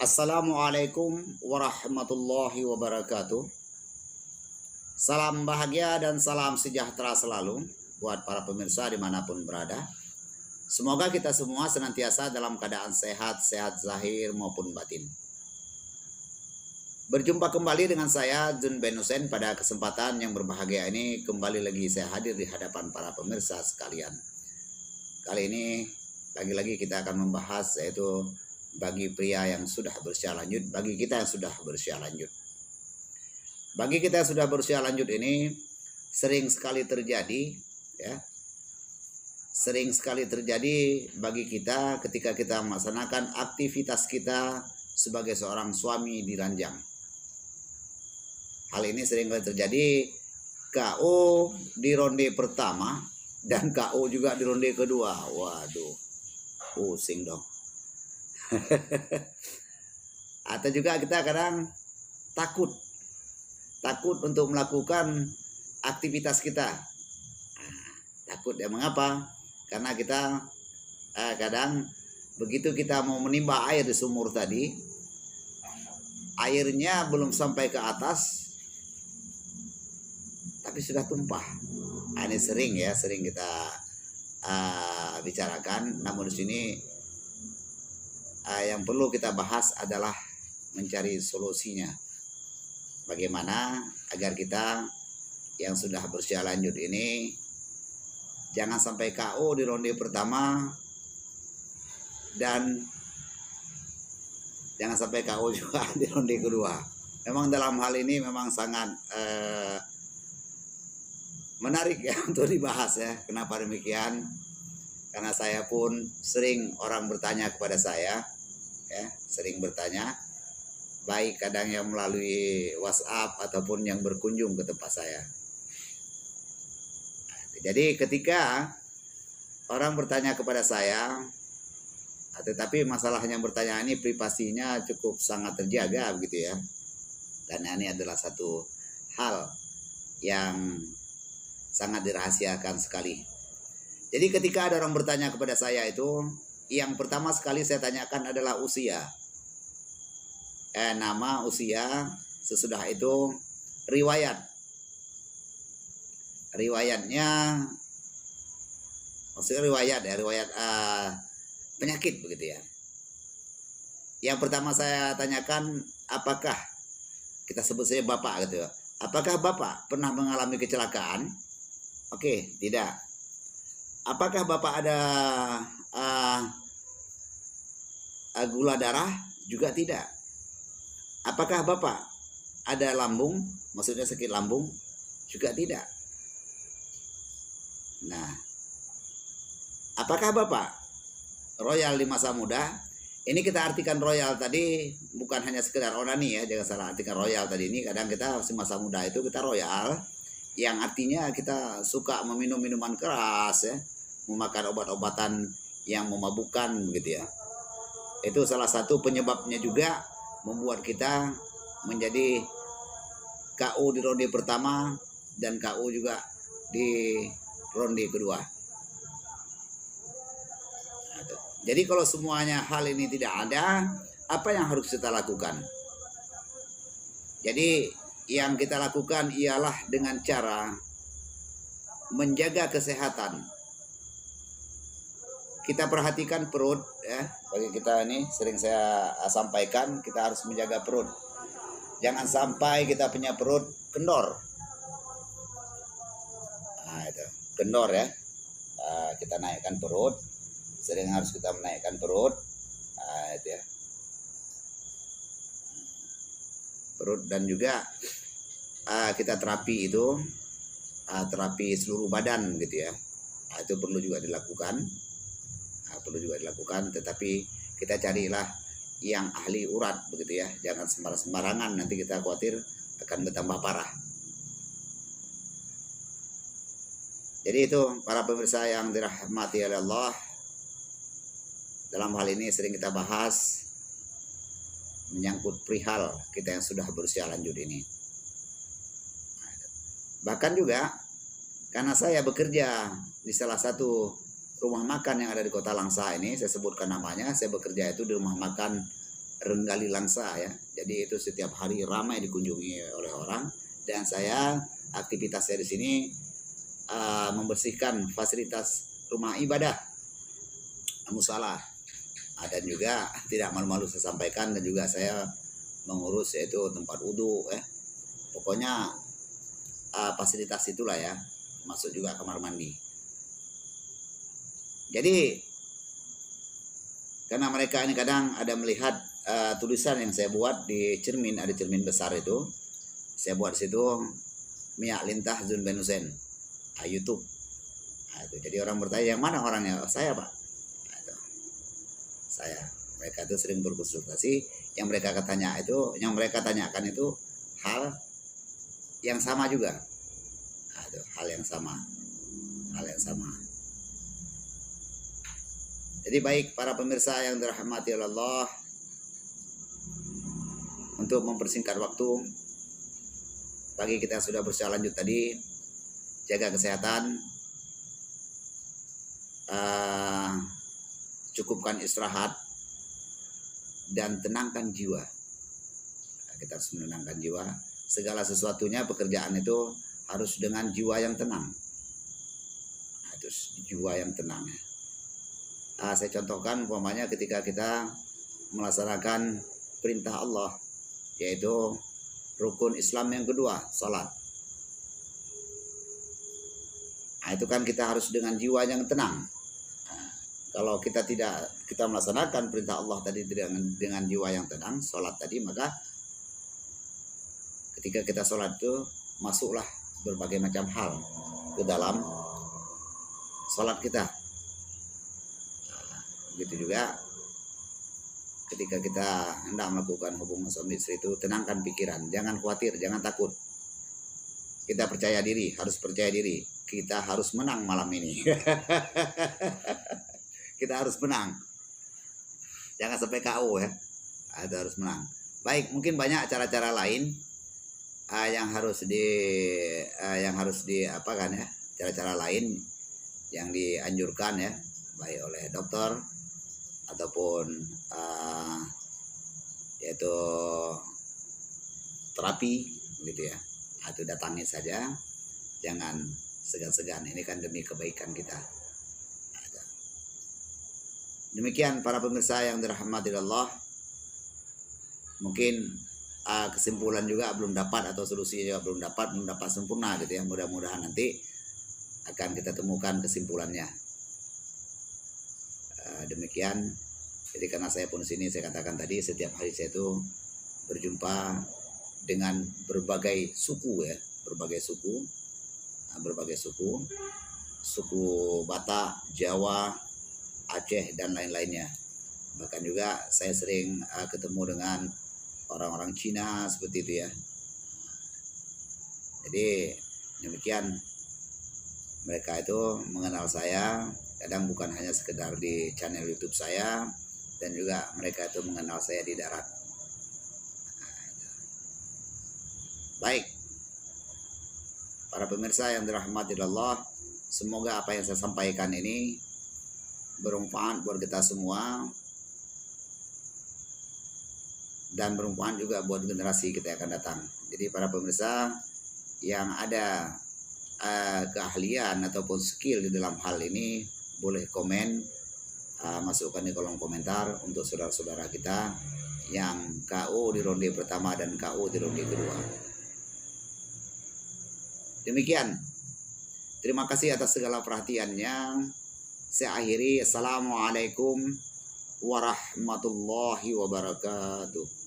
Assalamualaikum warahmatullahi wabarakatuh. Salam bahagia dan salam sejahtera selalu buat para pemirsa dimanapun berada. Semoga kita semua senantiasa dalam keadaan sehat zahir maupun batin. Berjumpa kembali dengan saya Jun Ben Hussein pada kesempatan yang berbahagia ini. Kembali lagi saya hadir di hadapan para pemirsa sekalian. Kali ini lagi-lagi kita akan membahas yaitu bagi pria yang sudah berusia lanjut, bagi kita yang sudah berusia lanjut. Bagi kita yang sudah berusia lanjut ini sering sekali terjadi ya. Sering sekali terjadi bagi kita ketika kita melaksanakan aktivitas kita sebagai seorang suami di ranjang. Hal ini sering kali terjadi KO di ronde pertama dan KO juga di ronde kedua. Waduh, pusing dong. Atau juga kita kadang takut untuk melakukan aktivitas kita. Takut ya, mengapa? Karena kita kadang begitu kita mau menimba air di sumur tadi, airnya belum sampai ke atas tapi sudah tumpah. Ini sering kita bicarakan. Namun di sini yang perlu kita bahas adalah mencari solusinya. Bagaimana agar kita yang sudah berusia lanjut ini jangan sampai KO di ronde pertama dan jangan sampai KO juga di ronde kedua. Memang dalam hal ini memang sangat menarik ya untuk dibahas ya. Kenapa demikian? Karena saya pun sering orang bertanya kepada saya, ya, sering bertanya, baik kadang yang melalui WhatsApp ataupun yang berkunjung ke tempat saya. Jadi ketika orang bertanya kepada saya, tetapi masalahnya bertanya ini privasinya cukup sangat terjaga begitu ya. Dan ini adalah satu hal yang sangat dirahasiakan sekali. Jadi ketika ada orang bertanya kepada saya itu, yang pertama sekali saya tanyakan adalah usia. Nama, usia, sesudah itu riwayat. Riwayatnya, maksudnya riwayat penyakit begitu ya. Yang pertama saya tanyakan, apakah kita sebut saja Bapak gitu ya. Apakah Bapak pernah mengalami kecelakaan? Oke, tidak. Apakah Bapak ada gula darah? Juga tidak. Apakah Bapak ada lambung? Maksudnya sakit lambung? Juga tidak. Nah, apakah Bapak royal di masa muda? Ini kita artikan royal tadi bukan hanya sekedar onani ya, jangan salah artikan royal tadi ini. Kadang kita masa muda itu kita royal, yang artinya kita suka meminum minuman keras ya, memakan obat-obatan yang memabukkan begitu ya. Itu salah satu penyebabnya juga membuat kita menjadi KO di ronde pertama dan KO juga di ronde kedua. Jadi kalau semuanya hal ini tidak ada, apa yang harus kita lakukan? Jadi yang kita lakukan ialah dengan cara menjaga kesehatan. Kita perhatikan perut ya. Bagi kita ini sering saya sampaikan, kita harus menjaga perut. Jangan sampai kita punya perut kendor. Nah, itu kendor ya. Kita naikkan perut. Sering harus kita menaikkan perut. Nah, itu ya. Perut dan juga kita terapi itu terapi seluruh badan gitu ya. Itu perlu juga dilakukan. Tetapi kita carilah yang ahli urat begitu ya. Jangan sembarangan, nanti kita khawatir akan bertambah parah. Jadi itu para pemirsa yang dirahmati oleh Allah. Dalam hal ini sering kita bahas menyangkut perihal kita yang sudah berusia lanjut ini. Bahkan juga karena saya bekerja di salah satu rumah makan yang ada di Kota Langsa ini, saya sebutkan namanya, saya bekerja itu di rumah makan Renggali Langsa ya. Jadi itu setiap hari ramai dikunjungi oleh orang, dan saya aktivitas saya di sini membersihkan fasilitas rumah ibadah, musala, dan juga tidak malu-malu saya sampaikan, dan juga saya mengurus yaitu tempat wudhu ya. Pokoknya fasilitas itulah ya, masuk juga kamar mandi. Jadi karena mereka ini kadang ada melihat tulisan yang saya buat di cermin, ada cermin besar itu, saya buat di situ Miak Lintah Zun Benusen, YouTube. Itu. Jadi orang bertanya, yang mana orangnya? Saya Pak. Itu. Saya. Mereka itu sering berkonsultasi. Yang mereka tanyakan itu hal yang sama juga. Itu. Hal yang sama. Jadi baik para pemirsa yang dirahmati Allah, untuk mempersingkat waktu, pagi kita sudah berusaha lanjut tadi, jaga kesehatan, cukupkan istirahat, dan tenangkan jiwa. Kita harus menenangkan jiwa. Segala sesuatunya, pekerjaan itu harus dengan jiwa yang tenang. Harus jiwa yang tenang. Saya contohkan umpamanya ketika kita melaksanakan perintah Allah, yaitu rukun Islam yang kedua, salat. Itu kan kita harus dengan jiwa yang tenang. Kalau kita melaksanakan perintah Allah tadi dengan jiwa yang tenang, salat tadi, maka ketika kita salat itu masuklah berbagai macam hal ke dalam salat kita. Begitu juga ketika kita hendak melakukan hubungan suami istri itu, tenangkan pikiran, jangan khawatir, jangan takut. Kita percaya diri, harus percaya diri. Kita harus menang malam ini. Kita harus menang. Jangan sampai KO ya. Kita harus menang. Baik, mungkin banyak cara-cara lain yang harus diapakan ya, cara-cara lain yang dianjurkan ya, baik oleh dokter ataupun yaitu terapi gitu ya. Itu datangi saja, jangan segan-segan, ini kan demi kebaikan kita. Demikian para pemirsa yang dirahmati Allah, mungkin kesimpulan juga belum dapat, atau solusi juga belum dapat sempurna gitu ya. Mudah-mudahan nanti akan kita temukan kesimpulannya. Demikian. Jadi karena saya pun sini, saya katakan tadi, setiap hari saya itu berjumpa dengan berbagai suku ya, berbagai suku, suku Batak, Jawa, Aceh, dan lain-lainnya. Bahkan juga saya sering ketemu dengan orang-orang Cina seperti itu ya. Jadi demikian, mereka itu mengenal saya, kadang bukan hanya sekedar di channel YouTube saya, dan juga mereka itu mengenal saya di darat. Baik, para pemirsa yang dirahmati Allah, semoga apa yang saya sampaikan ini bermanfaat buat kita semua, dan bermanfaat juga buat generasi kita yang akan datang. Jadi para pemirsa yang ada keahlian ataupun skill di dalam hal ini, boleh komen, masukkan di kolom komentar untuk saudara-saudara kita yang KO di ronde pertama dan KO di ronde kedua. Demikian. Terima kasih atas segala perhatiannya. Saya akhiri. Assalamualaikum warahmatullahi wabarakatuh.